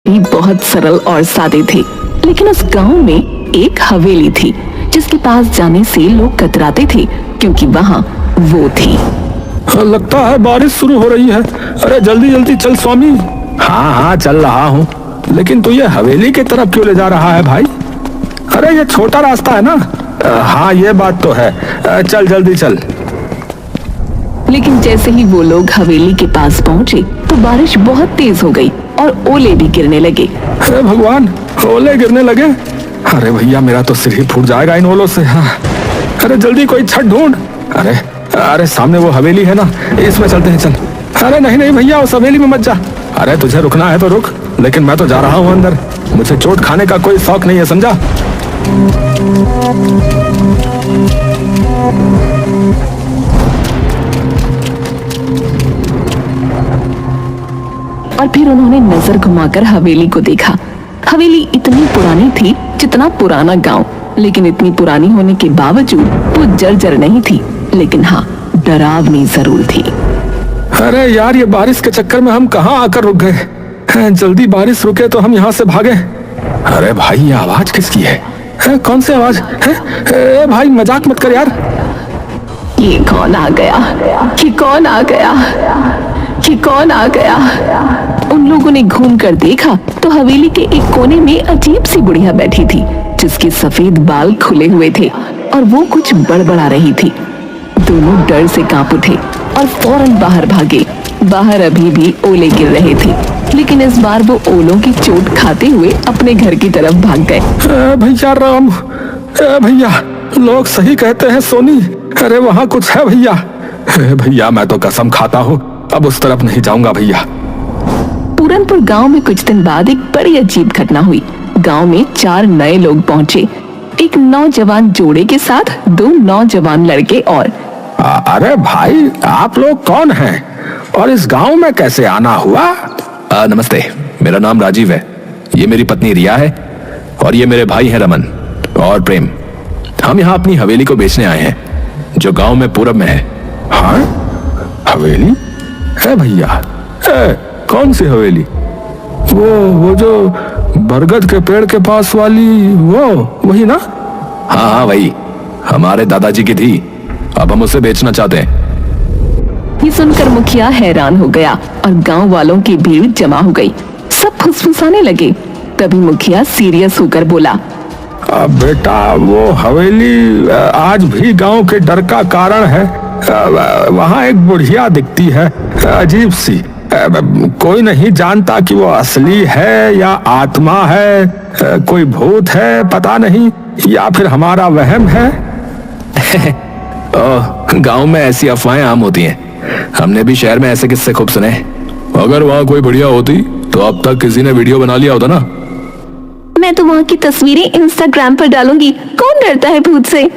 भी बहुत सरल और सादे थे, लेकिन उस गांव में एक हवेली थी जिसके पास जाने से लोग कतराते थे क्योंकि वहां वो थी। लगता है बारिश शुरू हो रही है। अरे जल्दी जल्दी चल स्वामी। हाँ हाँ चल रहा हूँ, लेकिन तू ये हवेली की तरफ क्यों ले जा रहा है भाई? अरे ये छोटा रास्ता है ना। हाँ ये बात तो है। चल जल्दी चल। लेकिन जैसे ही वो लोग हवेली के पास पहुंचे तो बारिश बहुत तेज हो गई और ओले भी गिरने लगे। अरे भगवान, ओले गिरने लगे। अरे भैया मेरा तो सिर ही फूट जाएगा इन ओलों से। हाँ। अरे जल्दी कोई छत ढूंढ। अरे अरे सामने वो हवेली है ना, इसमें चलते हैं चल। अरे नहीं नहीं भैया, उस हवेली में मत जा। अरे तुझे रुकना है तो रुक, लेकिन मैं तो जा रहा हूँ अंदर। मुझे चोट खाने का कोई शौक नहीं है, समझा? और फिर उन्होंने नजर घुमाकर हवेली को देखा। हवेली इतनी पुरानी थी जितना पुराना गांव, लेकिन इतनी पुरानी होने के बावजूद वो जर्जर नहीं थी, लेकिन हाँ डरावनी जरूर थी। अरे यार, ये बारिश के चक्कर में हम कहाँ आकर रुक गए। जल्दी बारिश रुके तो हम यहाँ से भागे। अरे भाई ये आवाज किसकी है? कौन सी आवाज है? भाई मजाक मत कर यार। ये कौन आ गया? ये कौन आ गया? ये कौन आ गया? उन लोगों ने घूम कर देखा तो हवेली के एक कोने में अजीब सी बुढ़िया बैठी थी जिसके सफेद बाल खुले हुए थे और वो कुछ बड़बड़ा रही थी। दोनों डर से कांप उठे और फौरन बाहर भागे। बाहर अभी भी ओले गिर रहे थे, लेकिन इस बार वो ओलों की चोट खाते हुए अपने घर की तरफ भाग गए। भैया राम, भैया लोग सही कहते हैं सोनी। अरे वहाँ कुछ है भैया। भैया मैं तो कसम खाता हूँ अब उस तरफ नहीं जाऊंगा भैया। पूरनपुर गांव में कुछ दिन बाद एक बड़ी अजीब घटना हुई। गांव में 4 नए लोग पहुंचे, एक नौजवान जोड़े के साथ 2 नौजवान लड़के और। अरे भाई आप लोग कौन हैं और इस गांव में कैसे आना हुआ? नमस्ते, मेरा नाम राजीव है, ये मेरी पत्नी रिया है और ये मेरे भाई हैं रमन और प्रेम। हम यहाँ अपनी हवेली को बेचने आए हैं जो गांव में पूरब में है। हाँ हवेली है भैया? कौन सी हवेली? वो जो बरगद के पेड़ के पास वाली, वो वही ना? हाँ हाँ वही, हमारे दादाजी की थी, अब हम उसे बेचना चाहते हैं। ये सुनकर मुखिया हैरान हो गया और गांव वालों की भीड़ जमा हो गई। सब फुसफुसाने लगे। तभी मुखिया सीरियस होकर बोला, बेटा वो हवेली आज भी गांव के डर का कारण है। वहाँ एक बुढ़िया दिखती है, अजीब सी। कोई नहीं जानता कि वो असली है या आत्मा है, कोई भूत है पता नहीं, या फिर हमारा वहम है। गांव में ऐसी अफवाहें आम होती हैं, हमने भी शहर में ऐसे किस्से खूब सुने। अगर वहाँ कोई बढ़िया होती तो अब तक किसी ने वीडियो बना लिया होता ना। मैं तो वहाँ की तस्वीरें इंस्टाग्राम पर डालूंगी, कौन डरता है भूत से।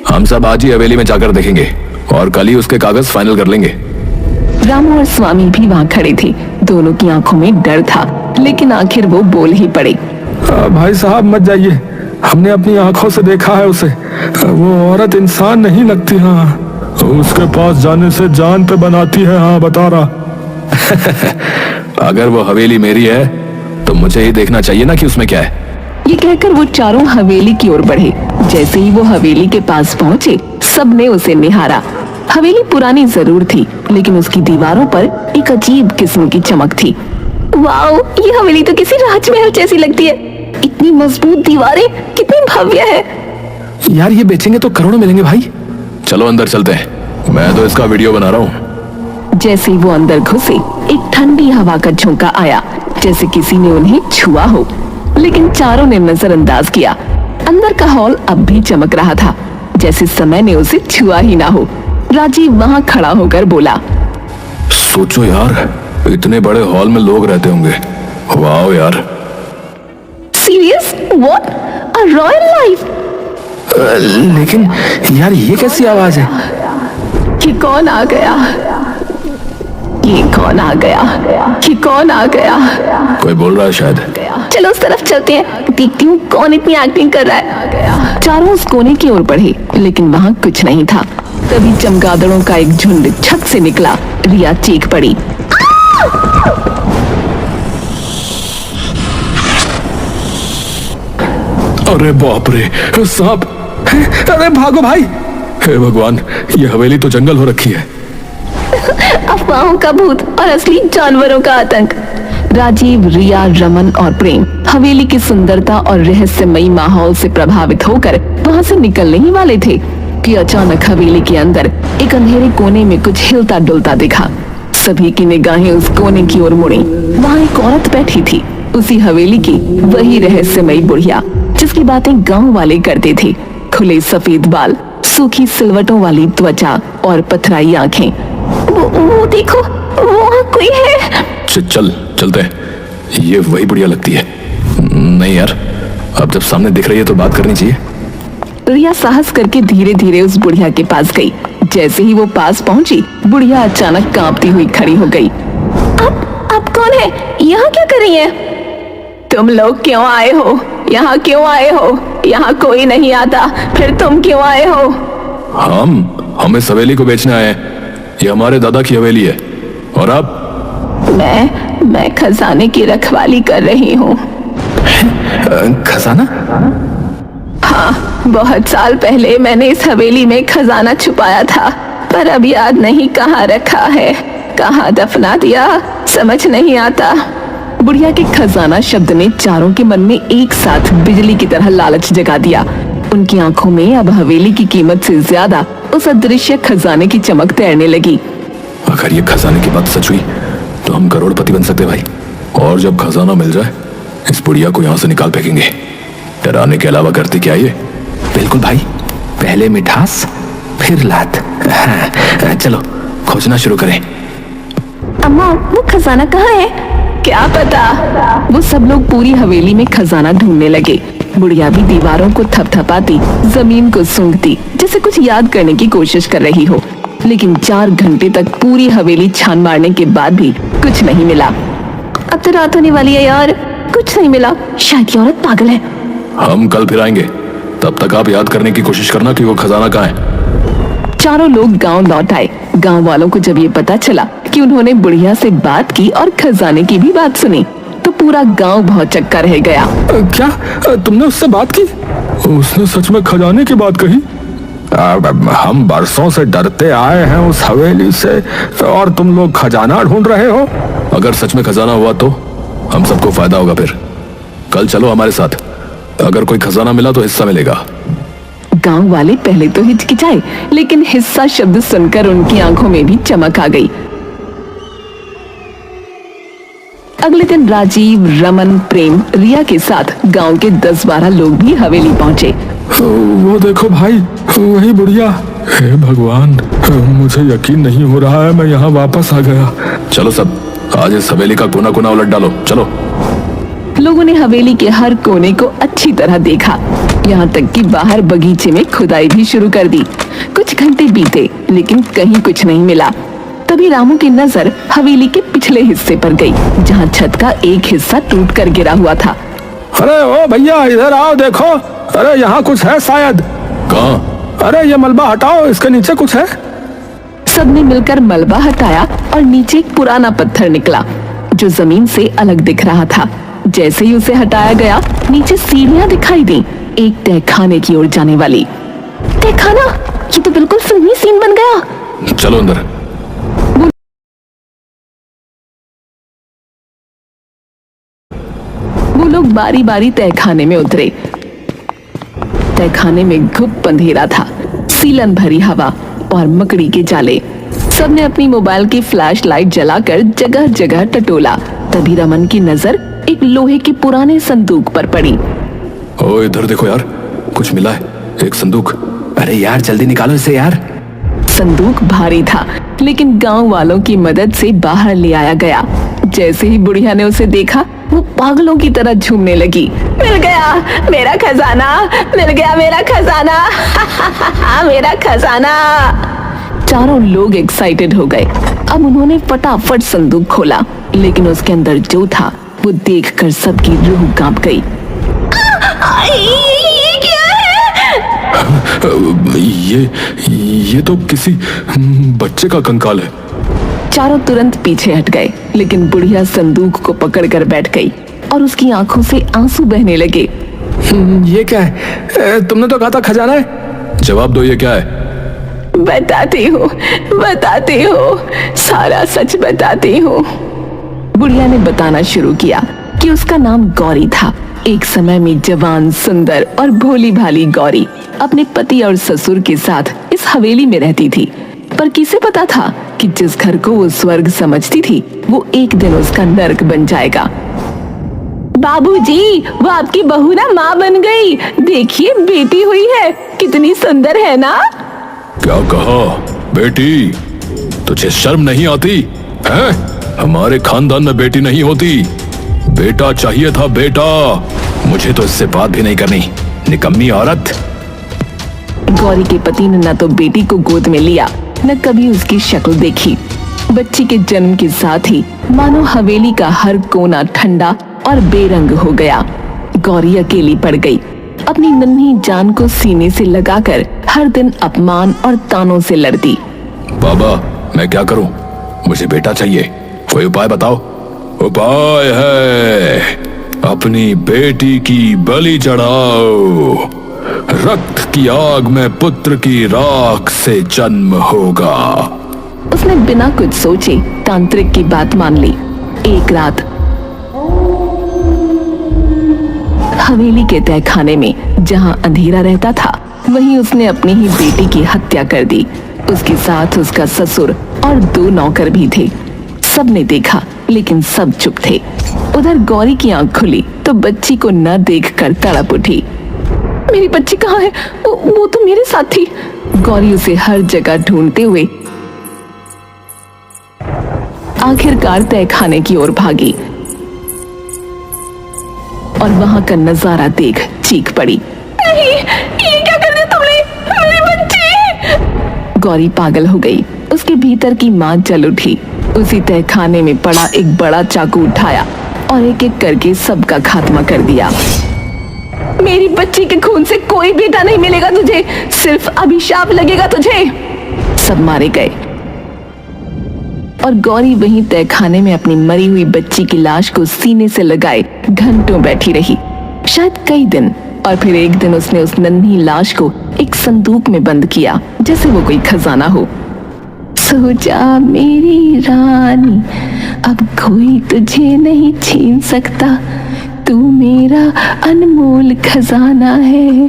हम सब आज ही हवेली में जाकर देखेंगे और कल ही उसके कागज फाइनल कर लेंगे। रामू और स्वामी भी वहाँ खड़े थे। दोनों की आंखों में डर था, लेकिन आखिर वो बोल ही पड़े। भाई साहब मत जाइए, हमने अपनी आंखों से देखा है उसे। वो औरत इंसान नहीं लगती। हाँ उसके पास जाने से जान पे बनाती है। हाँ बता रहा। अगर वो हवेली मेरी है तो मुझे ही देखना चाहिए ना कि उसमें क्या है। ये कहकर वो चारों हवेली की ओर बढ़े। जैसे ही वो हवेली के पास पहुंचे, सबने उसे निहारा। हवेली पुरानी जरूर थी, लेकिन उसकी दीवारों पर एक अजीब किस्म की चमक थी। वाओ, ये हवेली तो किसी राजमहल जैसी लगती है। इतनी मजबूत दीवारें, कितनी भव्य है। यार ये बेचेंगे तो करोड़ों मिलेंगे भाई। चलो अंदर चलते हैं, मैं तो इसका वीडियो बना रहा हूँ। जैसे ही वो अंदर घुसे, एक ठंडी हवा का झोंका आया, जैसे किसी ने उन्हें छुआ हो, लेकिन चारों ने नजरअंदाज किया। अंदर का हॉल अब भी चमक रहा था, जैसे समय ने उसे छुआ ही ना हो। राजीव वहाँ खड़ा होकर बोला, सोचो यार, इतने बड़े हॉल में लोग रहते होंगे। वाओ यार। Serious? What? A royal life? लेकिन यार ये कैसी आवाज है? ये कौन आ गया? ये कौन आ गया? ये कौन आ गया? कोई बोल रहा है शायद। चलो उस तरफ चलते हैं, देखती हूँ कौन इतनी एक्टिंग कर रहा है। चारों उस कोने की ओर बढ़े, लेकिन वहाँ कुछ नहीं था। तभी चमगादड़ों का एक झुंड छत से निकला। रिया चीख पड़ी। अरे बाप रे, सांप! अरे भागो भाई। हे भगवान, ये हवेली तो जंगल हो रखी है। अफवाहों का भूत और असली जानवरों का आतंक। राजीव, रिया, रमन और प्रेम हवेली की सुंदरता और रहस्यमयी माहौल से प्रभावित होकर वहां से निकलने ही वाले थे कि अचानक हवेली के अंदर एक अंधेरे कोने में कुछ हिलता डुलता दिखा। सभी की निगाहें उस कोने की ओर मुड़ी। वहां एक औरत बैठी थी, उसी हवेली की वही रहस्यमयी बुढ़िया जिसकी बातें गांव वाले करते थे। खुले सफेद बाल, सूखी सिलवटों वाली त्वचा और पथराई आंखें। वो देखो, वहाँ कोई है। चलते हैं, ये वही बुढ़िया लगती है। नहीं यार, अब जब सामने दिख रही है तो बात करनी चाहिए। रिया साहस करके धीरे धीरे उस बुढ़िया के पास गई। जैसे ही वो पास पहुंची, बुढ़िया अचानक कांपती हुई खड़ी हो गई। आप कौन है? यहाँ क्या कर रही है? तुम लोग क्यों आए हो? यहाँ क्यों आए हो? यहाँ कोई नहीं आता, फिर तुम क्यों आए हो? हम इस हवेली को बेचने आए हैं। ये हमारे दादा की हवेली है। और आप? मैं खजाने की रखवाली कर रही हूँ। खजाना? हाँ, बहुत साल पहले मैंने इस हवेली में खजाना छुपाया था, पर अब याद नहीं कहाँ रखा है, कहाँ दफना दिया, समझ नहीं आता। बुढ़िया के खजाना शब्द ने चारों के मन में एक साथ बिजली की तरह लालच जगा दिया। उनकी आंखों में अब हवेली की कीमत से ज्यादा उस अदृश्य खजाने की चमक तैरने लगी। अगर ये खजाने की बात सच हुई तो हम करोड़पति बन सकते भाई। और जब खजाना मिल जाए, इस बुढ़िया को यहाँ से निकाल फेंकेंगे। डराने के अलावा करती क्या ये? बिल्कुल भाई, पहले मिठास फिर लात। हाँ, चलो खोजना शुरू करें। अम्मा, वो खजाना कहाँ है? क्या पता। वो सब लोग पूरी हवेली में खजाना ढूंढने लगे। बुढ़िया भी दीवारों को थपथपाती, जमीन को सूंघती, जैसे कुछ याद करने की कोशिश कर रही हो। लेकिन 4 घंटे तक पूरी हवेली छान मारने के बाद भी कुछ नहीं मिला। अब तो रात होने वाली है यार, कुछ नहीं मिला। शायद ये औरत पागल है। हम कल फिर आएंगे, तब तक आप याद करने की कोशिश करना कि वो खजाना कहाँ है। चारों लोग गांव लौट आए। गांव वालों को जब ये पता चला कि उन्होंने बुढ़िया से बात की और खजाने की भी बात सुनी, तो पूरा गांव भौचक्का रह गया। क्या तुमने उससे बात की? उसने सच में खजाने की बात कही? हम बरसों से डरते आए हैं उस हवेली से, और तुम लोग खजाना ढूंढ रहे हो? अगर सच में खजाना हुआ तो हम सबको फायदा होगा। फिर कल चलो हमारे साथ, अगर कोई खजाना मिला तो हिस्सा मिलेगा। गांव वाले पहले तो हिचकिचाए, लेकिन हिस्सा शब्द सुनकर उनकी आंखों में भी चमक आ गई। अगले दिन राजीव, रमन, प्रेम, रिया के साथ गांव के 10-12 लोग भी हवेली पहुंचे। वो देखो भाई, वही बुढ़िया। हे भगवान, मुझे यकीन नहीं हो रहा है मैं यहाँ वापस आ गया। चलो सब, आज इस हवेली का कोना कोना उलट डालो। चलो। लोगों ने हवेली के हर कोने को अच्छी तरह देखा, यहाँ तक कि बाहर बगीचे में खुदाई भी शुरू कर दी। कुछ घंटे बीते, लेकिन कहीं कुछ नहीं मिला। तभी रामू की नजर हवेली के पिछले हिस्से पर गई, जहाँ छत का एक हिस्सा टूट कर गिरा हुआ था। अरे ओ भैया, इधर आओ, देखो। अरे यहाँ कुछ है शायद। कहाँ? अरे ये मलबा हटाओ, इसके नीचे कुछ है। सबने मिलकर मलबा हटाया और नीचे एक पुराना पत्थर निकला, जो जमीन से अलग दिख रहा था। जैसे ही उसे हटाया गया, नीचे सीढ़ियां दिखाई दी, एक तहखाने की ओर जाने वाली। तहखाना? ये तो बिल्कुल फिल्मी सीन बन गया। चलो अंदर। वो लोग बारी बारी तहखाने में उतरे। तहखाने में घुप अंधेरा था, सीलन भरी हवा और मकड़ी के जाले। सबने अपनी मोबाइल की फ्लैश लाइट जलाकर जगह जगह टटोला। तभी रमन की नजर एक लोहे के पुराने संदूक पर पड़ी। ओ इधर देखो यार, कुछ मिला है, एक संदूक। अरे यार जल्दी निकालो इसे यार। संदूक भारी था, लेकिन गांव वालों की मदद से बाहर ले आया गया। जैसे ही बुढ़िया ने उसे देखा, वो पागलों की तरह झूमने लगी। मिल गया मेरा खजाना, मिल गया मेरा खजाना। मेरा खजाना। चारों लोग एक्साइटेड हो गए। अब उन्होंने फटाफट संदूक खोला, लेकिन उसके अंदर जो था वो देखकर सबकी रूह कांप गई। ये क्या है? ये तो किसी बच्चे का कंकाल है। चारों तुरंत पीछे हट गए, लेकिन बुढ़िया संदूक को पकड़कर बैठ गई और उसकी आंखों से आंसू बहने लगे। ये क्या है? तुमने तो कहा था खजाना है। जवाब दो, ये क्या है? बताती हूँ, सारा सच बताती हूँ। बुढ़िया ने बताना शुरू किया कि उसका नाम गौरी था। एक समय में जवान, सुंदर और भोली भाली गौरी अपने पति और ससुर के साथ इस हवेली में रहती थी। पर किसे पता था कि जिस घर को वो स्वर्ग समझती थी वो एक दिन उसका नर्क बन जाएगा। बाबूजी, वो आपकी बहू ना माँ बन गई। देखिए, बेटी हुई है, कितनी सुंदर है ना। क्या कहा बेटी? तुझे शर्म नहीं आती है? हमारे खानदान में बेटी नहीं होती, बेटा चाहिए था, बेटा। मुझे तो इससे बात भी नहीं करनी, निकम्मी औरत। गौरी के पति ने न तो बेटी को गोद में लिया, न कभी उसकी शक्ल देखी। बच्ची के जन्म के साथ ही मानो हवेली का हर कोना ठंडा और बेरंग हो गया। गौरी अकेली पड़ गई, अपनी नन्ही जान को सीने से लगाकर हर दिन अपमान और तानों से लड़ती। बाबा, मैं क्या करूं? मुझे बेटा चाहिए, कोई उपाय बताओ। उपाय है, अपनी बेटी की बलि चढ़ाओ। रक्त की आग में पुत्र की राख से जन्म होगा। उसने बिना कुछ सोचे तांत्रिक की बात मान ली। एक रात हवेली के तहखाने में जहां अंधेरा रहता था, वहीं उसने अपनी ही बेटी की हत्या कर दी। उसके साथ उसका ससुर और 2 नौकर भी थे। सबने देखा, लेकिन सब चुप थे। उधर गौरी की आंख खुली तो बच्ची को न देखकर तड़प उठी। मेरी बच्ची कहाँ है? वो तो मेरे साथ थी। गौरी उसे हर जगह ढूंढते हुए आखिरकार तहखाने की ओर भागी और वहां का नजारा देख चीख पड़ी। नहीं, ये क्या कर दिया तुमने? मेरी बच्ची! गौरी पागल हो गई। उसके भीतर की मां जल उठी। उसी तहखाने में पड़ा एक बड़ा चाकू उठाया और एक एक करके सबका खात्मा कर दिया। मेरी बच्ची के खून से कोई बेटा नहीं मिलेगा तुझे, सिर्फ अभिशाप लगेगा तुझे। सब मारे गए और गौरी वहीं तहखाने में अपनी मरी हुई बच्ची की लाश को सीने से लगाए घंटों बैठी रही, शायद कई दिन। और फिर एक दिन उसने उस नन्ही लाश को एक संदूक में बंद किया, जैसे वो कोई खजाना हो। सो जा मेरी रानी, अब कोई तुझे नहीं छीन सकता, तू मेरा अनमोल खजाना है।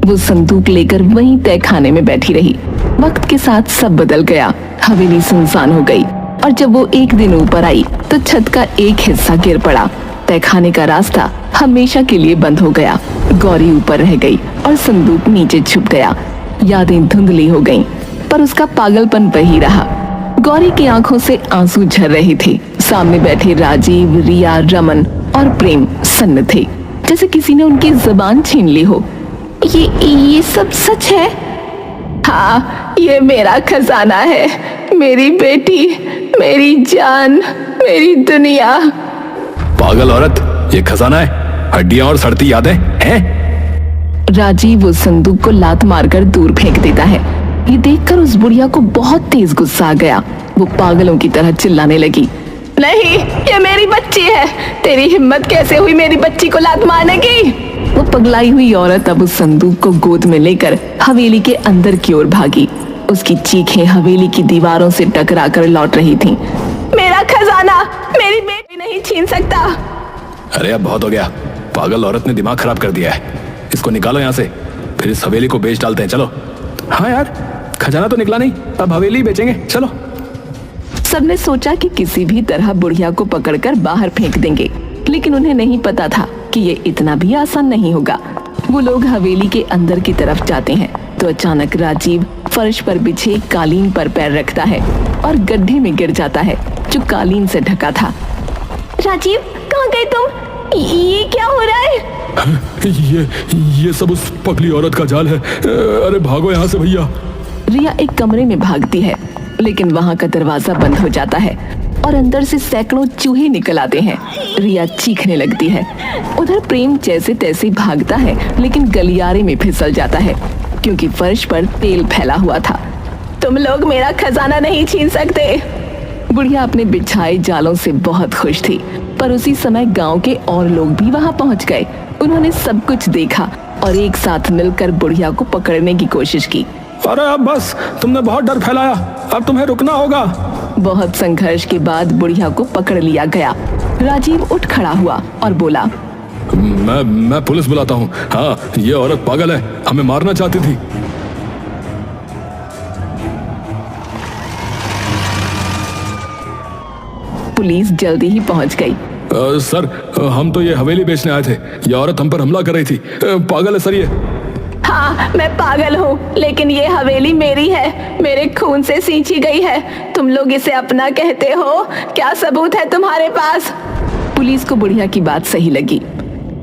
वो संदूक लेकर वहीं तहखाने में बैठी रही। वक्त के साथ सब बदल गया। हवेली सुनसान हो गई और जब वो एक दिन ऊपर आई तो छत का एक हिस्सा गिर पड़ा। तहखाने का रास्ता हमेशा के लिए बंद हो गया। गौरी ऊपर रह गई और संदूक नीचे छुप गया। यादें धुंधली हो गईं, पर उसका पागलपन वही रहा। गौरी की आंखों से आंसू झर रहे थे। सामने बैठे राजीव, रिया, रमन और प्रेम सन्न थे, जैसे किसी ने उनकी जुबान छीन ली हो। ये सब सच है? हाँ, ये मेरा खजाना है, मेरी बेटी, मेरी जान, मेरी दुनिया। पागल औरत, ये खजाना है? हड्डियां और सड़ती यादें हैं? राजीव उस संदूक को लात मारकर दूर फेंक देता है। ये देखकर उस बुढ़िया को बहुत तेज गुस्सा आ गया। वो पागलों की तरह चिल्लाने लगी, नहीं, ये मेरी बच्ची है। तेरी हिम्मत कैसे हुई मेरी बच्ची को लात मारने की? वो पगलाई हुई औरत अब उस संदूक को गोद में लेकर हवेली के अंदर की ओर भागी। उसकी चीखें हवेली की दीवारों से टकराकर लौट रही थीं। मेरा खजाना मेरी बेटी नहीं छीन सकता। अरे अब बहुत हो गया, पागल औरत ने दिमाग खराब कर दिया है। इसको निकालो यहाँ से, फिर इस हवेली को बेच डालते हैं। चलो। हाँ यार, खजाना तो निकला नहीं, अब हवेली बेचेंगे, चलो। सबने सोचा कि किसी भी तरह बुढ़िया को पकड़कर बाहर फेंक देंगे, लेकिन उन्हें नहीं पता था कि ये इतना भी आसान नहीं होगा। वो लोग हवेली के अंदर की तरफ जाते हैं तो अचानक राजीव फर्श पर बिछे कालीन पर पैर रखता है और गड्ढे में गिर जाता है जो कालीन से ढका था। राजीव, कहाँ गए तुम? ये क्या हो रहा है? ये सब उस पगली औरत का जाल है। अरे भागो यहाँ से भैया। रिया एक कमरे में भागती है, लेकिन वहां का दरवाजा बंद हो जाता है और अंदर से सैकड़ों चूहे निकल आते हैं। रिया चीखने लगती है। उधर प्रेम जैसे तैसे भागता है, लेकिन गलियारे में फिसल जाता है क्योंकि फर्श पर तेल फैला हुआ था। तुम लोग मेरा खजाना नहीं छीन सकते। बुढ़िया अपने बिछाए जालों से बहुत खुश थी, पर उसी समय गांव के और लोग भी वहां पहुंच गए। उन्होंने सब कुछ देखा और एक साथ मिलकर बुढ़िया को पकड़ने की कोशिश की। अरे अब बस, तुमने बहुत डर फैलाया, अब तुम्हें रुकना होगा। बहुत संघर्ष के बाद बुढ़िया को पकड़ लिया गया। राजीव उठ खड़ा हुआ और बोला, मैं पुलिस बुलाता हूँ। हाँ, ये औरत पागल है, हमें मारना चाहती थी। पुलिस जल्दी ही पहुंच गई। सर, हम तो ये हवेली बेचने आए थे। ये औरत हम पर हमला कर रही थी। पागल है सर ये। हाँ, मैं पागल हूँ, लेकिन ये हवेली मेरी है, मेरे खून से सींची गई है। तुम लोग इसे अपना कहते हो, क्या सबूत है तुम्हारे पास? पुलिस को बुढ़िया की बात सही लगी,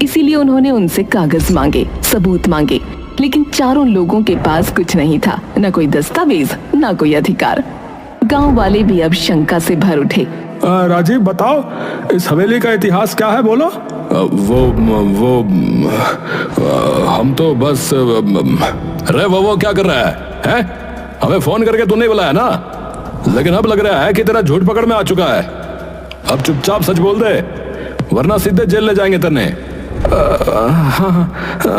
इसीलिए उन्होंने उनसे कागज मांगे, सबूत मांगे, लेकिन चारों लोगों के पास कुछ नहीं था, न कोई दस्तावेज, न कोई अधिकार। गांव वाले भी अब शंका से भर उठे। राजीव बताओ, इस हवेली का इतिहास क्या है, बोलो। वो हम तो बस अरे वो क्या कर रहा है? हमें फोन करके तूने बुलाया ना, लेकिन अब लग रहा है कि तेरा झूठ पकड़ में आ चुका है। अब चुपचाप सच बोल दे, वरना सीधे जेल ले जाएंगे तेने। हाँ,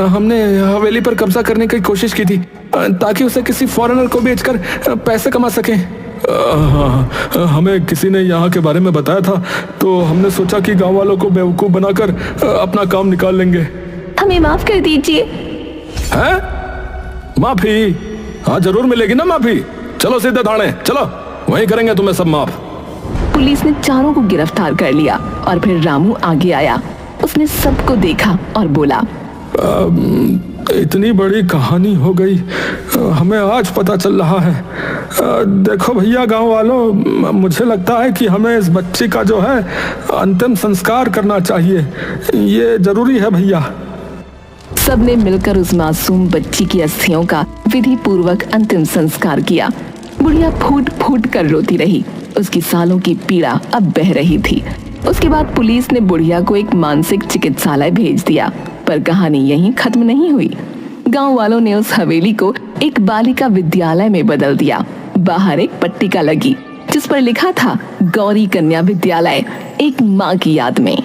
हमने हवेली पर कब्जा करने की कोशिश की थी ताकि उसे किसी फॉरेनर को बेचकर पैसे कमा सके। हमें किसी ने यहाँ के बारे में बताया था, तो हमने सोचा कि गांव वालों को बेवकूफ बनाकर अपना काम निकाल लेंगे। हमें माफ कर दीजिए। हैं? माफी? हाँ, जरूर मिलेगी ना माफी। चलो सीधे थाने चलो, वहीं करेंगे तुम्हें सब माफ। पुलिस ने चारों को गिरफ्तार कर लिया और फिर रामू आगे आया। उसने सबको देखा और बोला, इतनी बड़ी कहानी हो गई, हमें आज पता चल रहा है। देखो भैया गांव वालों, मुझे लगता है कि हमें इस बच्ची का जो है अंतिम संस्कार करना चाहिए, ये जरूरी है भैया। सबने मिलकर उस मासूम बच्ची की अस्थियों का विधि पूर्वक अंतिम संस्कार किया। बुढ़िया फूट फूट कर रोती रही, उसकी सालों की पीड़ा अब बह रही थी। उसके बाद पुलिस ने बुढ़िया को एक मानसिक चिकित्सालय भेज दिया, पर कहानी यहीं खत्म नहीं हुई। गांव वालों ने उस हवेली को एक बालिका विद्यालय में बदल दिया। बाहर एक पट्टिका लगी जिस पर लिखा था, गौरी कन्या विद्यालय, एक माँ की याद में।